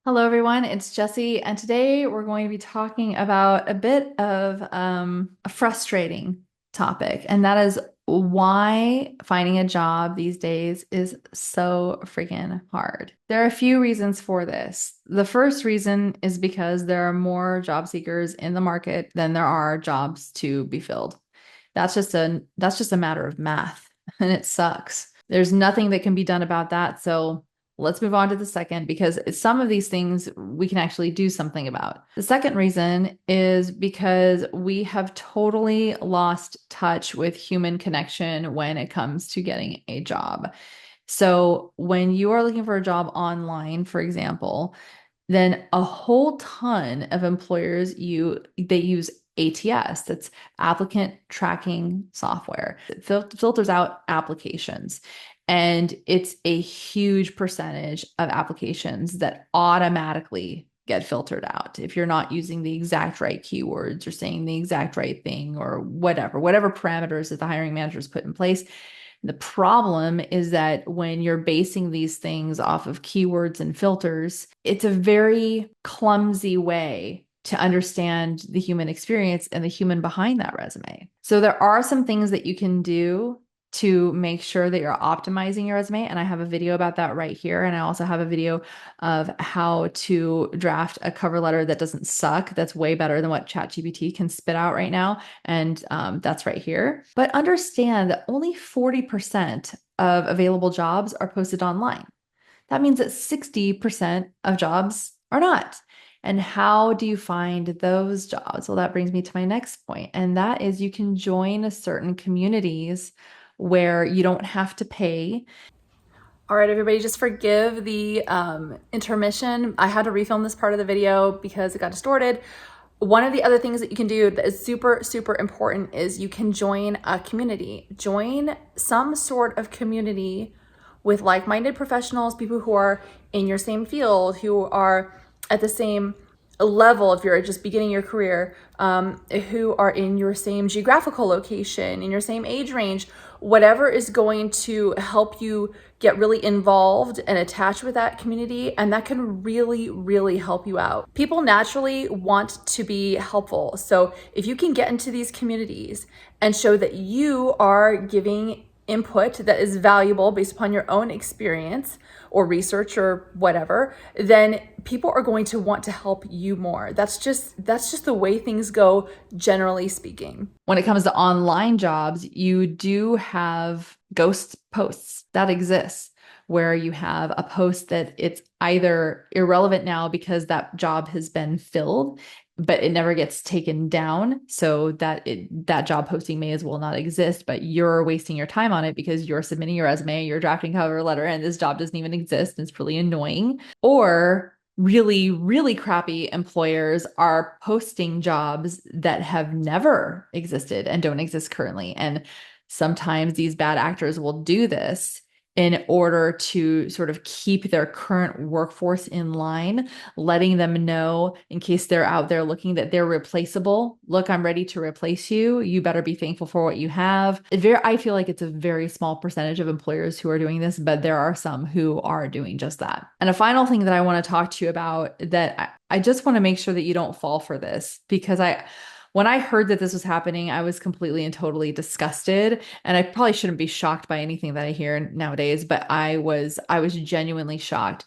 Hello, everyone. It's Jessie, and today we're going to be talking about a bit of a frustrating topic, and that is why finding a job these days is so freaking hard. There are a few reasons for this. The first reason is because there are more job seekers in the market than there are jobs to be filled. That's just a matter of math, and it sucks. There's nothing that can be done about that, so let's move on to the second because some of these things we can actually do something about. The second reason is because we have totally lost touch with human connection when it comes to getting a job. So when you are looking for a job online, for example, then a whole ton of employers they use ATS, that's applicant tracking software. It filters out applications. And it's a huge percentage of applications that automatically get filtered out if you're not using the exact right keywords or saying the exact right thing or whatever parameters that the hiring managers put in place. The problem is that when you're basing these things off of keywords and filters, it's a very clumsy way to understand the human experience and the human behind that resume. So there are some things that you can do to make sure that you're optimizing your resume. And I have a video about that right here. And I also have a video of how to draft a cover letter that doesn't suck. That's way better than what ChatGPT can spit out right now. And that's right here. But understand that only 40% of available jobs are posted online. That means that 60% of jobs are not. And how do you find those jobs? Well, that brings me to my next point, and that is you can join certain communities where you don't have to pay. All right, everybody, just forgive the intermission. I had to refilm this part of the video because it got distorted. One of the other things that you can do that is super, super important is you can join a community. Join some sort of community with like-minded professionals, people who are in your same field, who are at the same level if you're just beginning your career, who are in your same geographical location, in your same age range, whatever is going to help you get really involved and attached with that community. And that can really, really help you out. People naturally want to be helpful. So if you can get into these communities and show that you are giving input that is valuable based upon your own experience or research or whatever, then people are going to want to help you more. That's just the way things go, generally speaking. When it comes to online jobs, you do have ghost posts that exists where you have a post that it's either irrelevant now because that job has been filled, but it never gets taken down, so that job posting may as well not exist, but you're wasting your time on it because you're submitting your resume, you're drafting a cover letter, and this job doesn't even exist, and it's really annoying. Or really, really crappy employers are posting jobs that have never existed and don't exist currently. And sometimes these bad actors will do this in order to sort of keep their current workforce in line, letting them know in case they're out there looking that they're replaceable. Look, I'm ready to replace you. You better be thankful for what you have. I feel like it's a very small percentage of employers who are doing this, but there are some who are doing just that. And a final thing that I want to talk to you about that I just want to make sure that you don't fall for this, because when I heard that this was happening, I was completely and totally disgusted. And I probably shouldn't be shocked by anything that I hear nowadays, but I was genuinely shocked.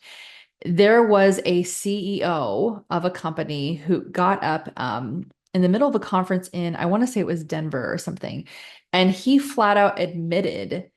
There was a CEO of a company who got up in the middle of a conference in, I want to say it was Denver or something, and he flat out admitted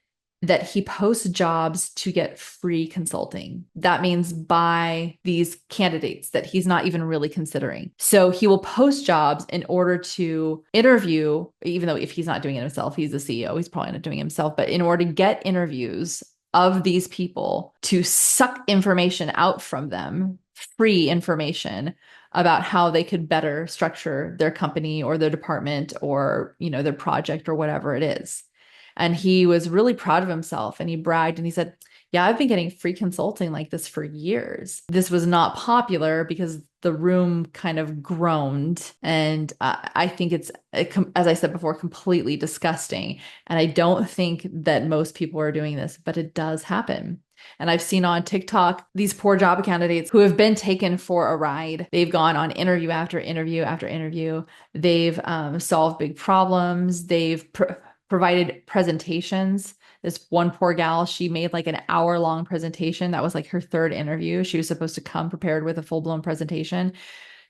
that he posts jobs to get free consulting. That means by these candidates that he's not even really considering. So he will post jobs in order to interview, even though if he's not doing it himself, he's the CEO, he's probably not doing it himself, but in order to get interviews of these people to suck information out from them, free information about how they could better structure their company or their department or, their project or whatever it is. And he was really proud of himself, and he bragged and he said, yeah, I've been getting free consulting like this for years. This was not popular because the room kind of groaned. And I think it's, as I said before, completely disgusting. And I don't think that most people are doing this, but it does happen. And I've seen on TikTok these poor job candidates who have been taken for a ride. They've gone on interview after interview after interview. They've solved big problems. They've provided presentations. This one poor gal, she made like an hour-long presentation. That was like her third interview. She was supposed to come prepared with a full-blown presentation.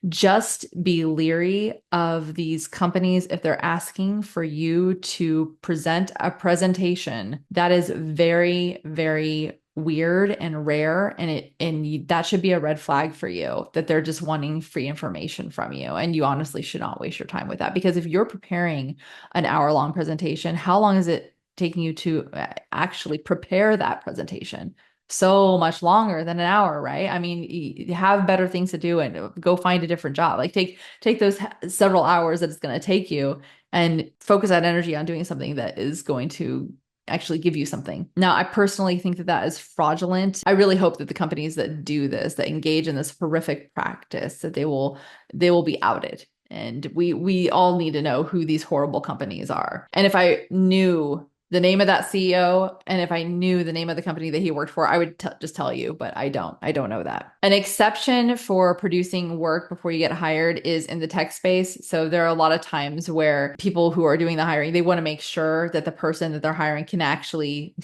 Just be leery of these companies if they're asking for you to present a presentation. That is very, very weird and rare, and that should be a red flag for you, that they're just wanting free information from you, and you honestly should not waste your time with that. Because if you're preparing an hour-long presentation, how long is it taking you to actually prepare that presentation? So much longer than an hour, right? I mean, you have better things to do and go find a different job. Like take those several hours that it's going to take you and focus that energy on doing something that is going to actually give you something. Now, I personally think that that is fraudulent. I really hope that the companies that do this, that engage in this horrific practice, that they will be outed. And we all need to know who these horrible companies are. And if I knew the name of that CEO, and if I knew the name of the company that he worked for, I would just tell you, but I don't. I don't know that. An exception for producing work before you get hired is in the tech space. So there are a lot of times where people who are doing the hiring, they want to make sure that the person that they're hiring can actually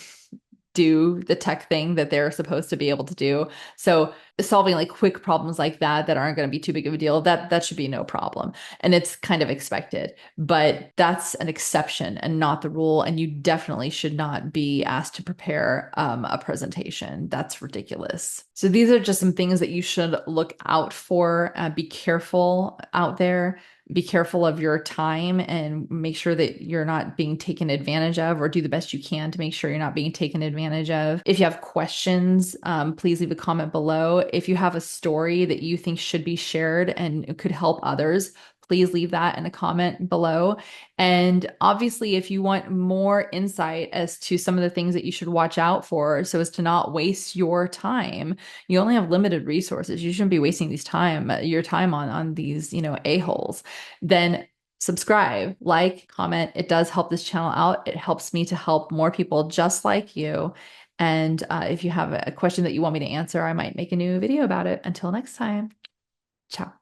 do the tech thing that they're supposed to be able to do. So solving like quick problems like that aren't going to be too big of a deal, that should be no problem. And it's kind of expected, but that's an exception and not the rule. And you definitely should not be asked to prepare a presentation. That's ridiculous. So these are just some things that you should look out for. Be careful out there. Be careful of your time and make sure that you're not being taken advantage of, or do the best you can to make sure you're not being taken advantage of. If you have questions, please leave a comment below. If you have a story that you think should be shared and could help others, please leave that in a comment below. And obviously, if you want more insight as to some of the things that you should watch out for so as to not waste your time, you only have limited resources. You shouldn't be wasting your time on these, a-holes. Then subscribe, like, comment. It does help this channel out. It helps me to help more people just like you. And if you have a question that you want me to answer, I might make a new video about it. Until next time, ciao.